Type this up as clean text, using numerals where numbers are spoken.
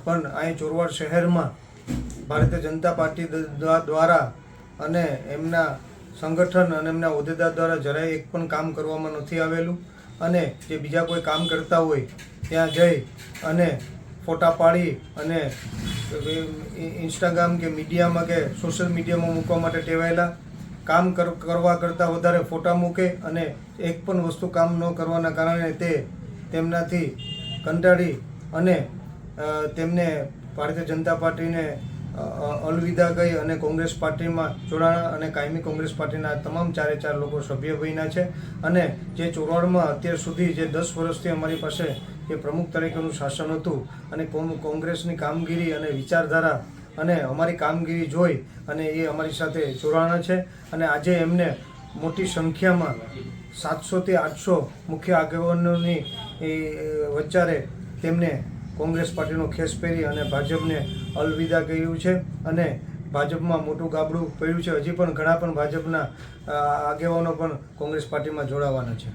પણ અહીં ચોરવાડ શહેરમાં ભારતીય જનતા પાર્ટી દ્વારા અને એમના સંગઠન અને એમના હોદ્દેદાર દ્વારા જરાય એક પણ કામ કરવામાં નથી આવેલું અને જે બીજા કોઈ કામ કરતા હોય ત્યાં જઈ અને ફોટા પાડી અને ઇન્સ્ટાગ્રામ કે મીડિયામાં કે સોશિયલ મીડિયામાં મૂકવા માટે ટેવાયેલા કામ કરવા કરતાં વધારે ફોટા મૂકે અને એક પણ વસ્તુ કામ ન કરવાના કારણે તે તેમનાથી કંટાળી અને તેમને ભારતીય જનતા પાર્ટીને અલવિદા કહી અને કોંગ્રેસ પાર્ટીમાં જોડાણા અને કાયમી કોંગ્રેસ પાર્ટીના તમામ 4 લોકો સભ્ય બન્યા છે. અને જે ચોરવાડમાં અત્યાર સુધી જે 10 વર્ષથી અમારી પાસે જે પ્રમુખ તરીકેનું શાસન હતું અને કોંગ્રેસની કામગીરી અને વિચારધારા અને અમારી કામગીરી જોઈ અને એ અમારી સાથે જોડાણા છે. અને આજે એમને મોટી સંખ્યામાં 700 થી 800 મુખ્ય આગેવાનોની વચ્ચારે તેમને કોંગ્રેસ પાર્ટીનો ખેસ પહેરી અને ભાજપને અલવિદા કહ્યું છે અને ભાજપમાં મોટું ગાબડું પડ્યું છે. હજી પણ ઘણા પણ ભાજપના આગેવાનો પણ કોંગ્રેસ પાર્ટીમાં જોડાવાના છે.